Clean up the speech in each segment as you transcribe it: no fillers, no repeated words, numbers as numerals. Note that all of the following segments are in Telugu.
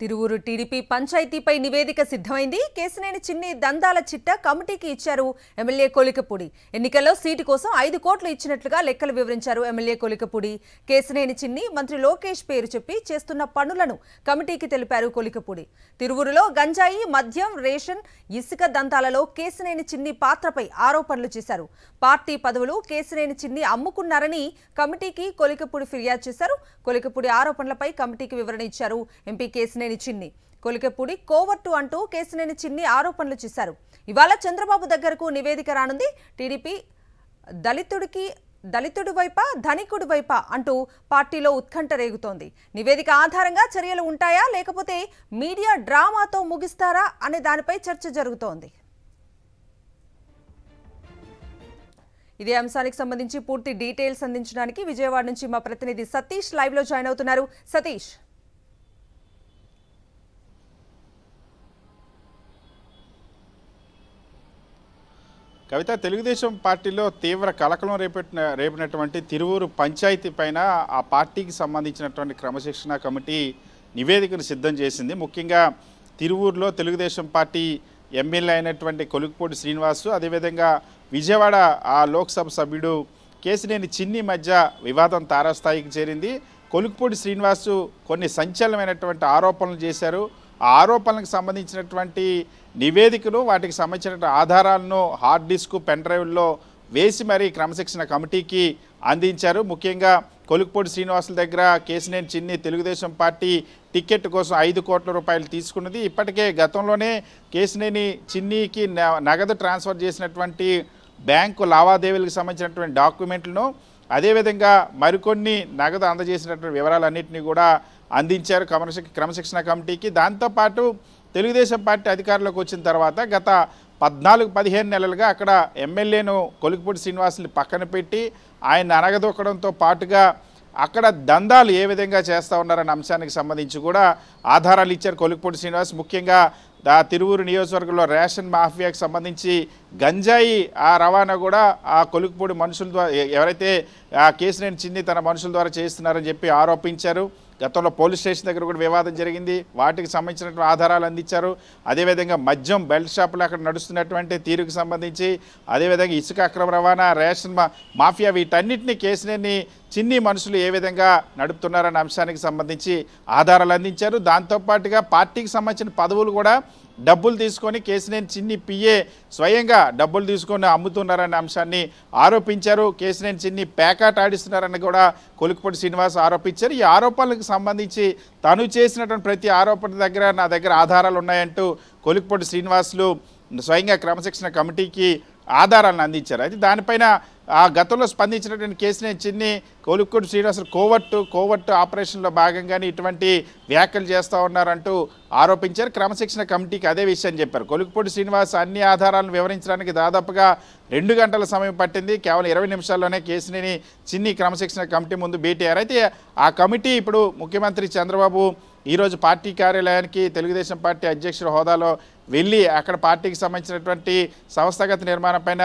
తిరువురు టీడీపీ పంచాయతీపై నివేదిక సిద్ధమైంది. కేసినేని చిన్ని దందాల చిట్ట కమిటీకి ఇచ్చారు ఎమ్మెల్యే కొలికపూడి. ఎన్నికల్లో సీటు కోసం 5 కోట్లు ఇచ్చినట్లుగా లెక్కలు వివరించారు ఎమ్మెల్యే కొలికపూడి. కేసినేని చిన్ని మంత్రి లోకేష్ పేరు చెప్పి చేస్తున్న పనులను కమిటీకి తెలిపారు కొలికపూడి. తిరువురులో గంజాయి, మద్యం, రేషన్, ఇసుక దందాలలో కేసినేని చిన్ని పాత్రపై ఆరోపణలు చేశారు. పార్టీ పదవులు కేసినేని చిన్ని అమ్ముకున్నారని కమిటీకి కొలికపూడి ఫిర్యాదు చేశారు. కొలికపూడి ఆరోపణలపై కమిటీకి వివరణ ఇచ్చారు ఎంపీ కేసినేని చిన్ని. కొలికపూడి కోవర్టు అంటూ కేసినేని చిన్ని ఆరోపణలు చేశారు. ఇవాళ చంద్రబాబు దగ్గరకు నివేదిక రానుంది. టీడీపీ దళితుడి వైపా ధనికుడి వైపా అంటూ పార్టీలో ఉత్కంఠ రేగుతోంది. నివేదిక ఆధారంగా చర్యలు ఉంటాయా లేకపోతే మీడియా డ్రామాతో ముగిస్తారా అనే దానిపై చర్చ జరుగుతోంది. ఇదే అంశానికి సంబంధించి పూర్తి డీటెయిల్స్ అందించడానికి విజయవాడ నుంచి మా ప్రతినిధి సతీష్ లైవ్ లో జాయిన్ అవుతున్నారు. సతీష్, కవిత, తెలుగుదేశం పార్టీలో తీవ్ర కలకలం రేపినటువంటి తిరువూరు పంచాయతీ పైన ఆ పార్టీకి సంబంధించినటువంటి క్రమశిక్షణ కమిటీ నివేదికను సిద్ధం చేసింది. ముఖ్యంగా తిరువూరులో తెలుగుదేశం పార్టీ ఎమ్మెల్యే అయినటువంటి కొలికపూడి శ్రీనివాసు, అదేవిధంగా విజయవాడ ఆ లోక్సభ సభ్యుడు కేసినేని చిన్ని మధ్య వివాదం తారాస్థాయికి చేరింది. కొలికపూడి శ్రీనివాసు కొన్ని సంచలనమైనటువంటి ఆరోపణలు చేశారు. ఆ ఆరోపణలకు సంబంధించినటువంటి నివేదికను, వాటికి సంబంధించిన ఆధారాలను హార్డ్ డిస్క్, పెన్ డ్రైవ్లో వేసి మరీ క్రమశిక్షణ కమిటీకి అందించారు. ముఖ్యంగా కొలికపూడి శ్రీనివాసుల దగ్గర కేసినేని చిన్ని తెలుగుదేశం పార్టీ టికెట్ కోసం 5 కోట్ల రూపాయలు తీసుకున్నది. ఇప్పటికే గతంలోనే కేసినేని చిన్నికి నగదు ట్రాన్స్ఫర్ చేసినటువంటి బ్యాంకు లావాదేవీలకు సంబంధించినటువంటి డాక్యుమెంట్లను, అదేవిధంగా మరికొన్ని నగదు అందజేసినటువంటి వివరాలన్నింటినీ కూడా అందించారు క్రమశిక్షణ కమిటీకి. దాంతోపాటు తెలుగుదేశం పార్టీ అధికారంలోకి వచ్చిన తర్వాత గత 14-15 నెలలుగా అక్కడ ఎమ్మెల్యేను కొలికపూడి శ్రీనివాసుని పక్కన పెట్టి ఆయన అనగదొక్కడంతో పాటుగా అక్కడ దందాలు ఏ విధంగా చేస్తూ ఉన్నారన్న అంశానికి సంబంధించి కూడా ఆధారాలు ఇచ్చారు కొలికపూడి శ్రీనివాస్. ముఖ్యంగా తిరువూరు నియోజకవర్గంలో రేషన్ మాఫియాకి సంబంధించి గంజాయి ఆ రవాణా కూడా ఆ కొలికపూడి మనుషుల ద్వారా, ఎవరైతే కేసినేని చిన్ని తన మనుషుల ద్వారా చేస్తున్నారని చెప్పి ఆరోపించారు. గతంలో పోలీస్ స్టేషన్ దగ్గర కూడా వివాదం జరిగింది. వాటికి సంబంధించినటువంటి ఆధారాలు అందించారు. అదేవిధంగా మద్యం బెల్ట్ షాపులు అక్కడ నడుస్తున్నటువంటి తీరుకు సంబంధించి, అదేవిధంగా ఇసుక అక్రమ రవాణా, రేషన్ మాఫియా, వీటన్నిటిని కేసినేని చిన్ని మనుషులు ఏ విధంగా నడుపుతున్నారన్న అంశానికి సంబంధించి ఆధారాలు అందించారు. దాంతోపాటుగా పార్టీకి సంబంధించిన పదవులు కూడా డబ్బులు తీసుకొని కేసినేని చిన్ని పిఏ స్వయంగా డబ్బులు తీసుకొని అమ్ముతున్నారనే అంశాన్ని ఆరోపించారు. కేసినేని చిన్ని పేకాట ఆడిస్తున్నారని కూడా కొలికపూడి శ్రీనివాస్ ఆరోపించారు. ఈ ఆరోపణలకు సంబంధించి తను చేసినటువంటి ప్రతి ఆరోపణ దగ్గర నా దగ్గర ఆధారాలు ఉన్నాయంటూ కొలికపూడి శ్రీనివాసులు స్వయంగా క్రమశిక్షణ కమిటీకి ఆధారాలను అందించారు. అయితే దానిపైన ఆ గతంలో స్పందించినటువంటి కేసినేని చిన్ని కొలికపూడి శ్రీనివాసులు కోవర్టు ఆపరేషన్లో భాగంగానే ఇటువంటి వ్యాఖ్యలు చేస్తూ ఉన్నారంటూ ఆరోపించారు. క్రమశిక్షణ కమిటీకి అదే విషయం చెప్పారు. కొలికపూడి శ్రీనివాస్ అన్ని ఆధారాలను వివరించడానికి దాదాపుగా 2 గంటల సమయం పట్టింది. కేవలం 20 నిమిషాల్లోనే కేసినేని చిన్ని క్రమశిక్షణ కమిటీ ముందు భేటీ అయ్యారు. అయితే ఆ కమిటీ ఇప్పుడు ముఖ్యమంత్రి చంద్రబాబు ఈరోజు పార్టీ కార్యాలయానికి తెలుగుదేశం పార్టీ అధ్యక్షుల హోదాలో వెళ్ళి అక్కడ పార్టీకి సంబంధించినటువంటి సంస్థాగత నిర్మాణం పైన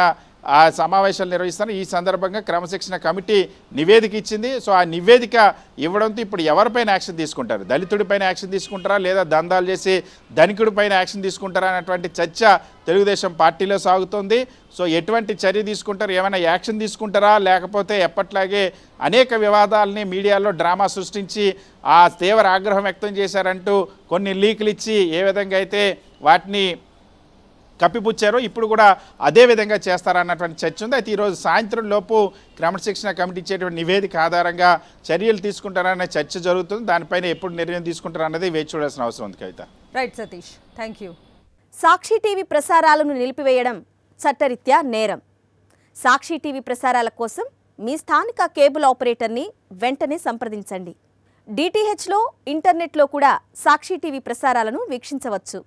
ఆ సమావేశాలు నిర్వహిస్తారు. ఈ సందర్భంగా క్రమశిక్షణ కమిటీ నివేదిక ఇచ్చింది. సో ఆ నివేదిక ఇవ్వడంతో ఇప్పుడు ఎవరిపైన యాక్షన్ తీసుకుంటారు? దళితుడిపైన యాక్షన్ తీసుకుంటారా, లేదా దందాలు చేసి ధనికుడిపైన యాక్షన్ తీసుకుంటారా అనేటువంటి చర్చ తెలుగుదేశం పార్టీలో సాగుతోంది. సో ఎటువంటి చర్య తీసుకుంటారు? ఏమైనా యాక్షన్ తీసుకుంటారా, లేకపోతే ఎప్పట్లాగే అనేక వివాదాలని మీడియాలో డ్రామా సృష్టించి ఆ తీవ్ర ఆగ్రహం వ్యక్తం చేశారంటూ కొన్ని లీకులు ఇచ్చి ఏ విధంగా అయితే వాటిని కప్పిపుచ్చారో ఇప్పుడు కూడా అదే విధంగా చేస్తారన్నటువంటి చర్చ ఉంది. అయితే ఈరోజు సాయంత్రం లోపు క్రమశిక్షణ కమిటీ ఇచ్చేటువంటి నివేదిక ఆధారంగా చర్యలు తీసుకుంటారనే చర్చ జరుగుతుంది. దానిపైన ఎప్పుడు నిర్ణయం తీసుకుంటారన్నది వేచి చూడాల్సిన అవసరం ఉంది. Kavitha. Right Satish, thank you. Sakshi TV ప్రసారాలను నిలిపివేయడం చట్టరీత్యా నేరం. సాక్షి టీవీ ప్రసారాల కోసం మీ స్థానిక కేబుల్ ఆపరేటర్ని వెంటనే సంప్రదించండి. డిటిహెచ్లో, ఇంటర్నెట్లో కూడా సాక్షి టీవీ ప్రసారాలను వీక్షించవచ్చు.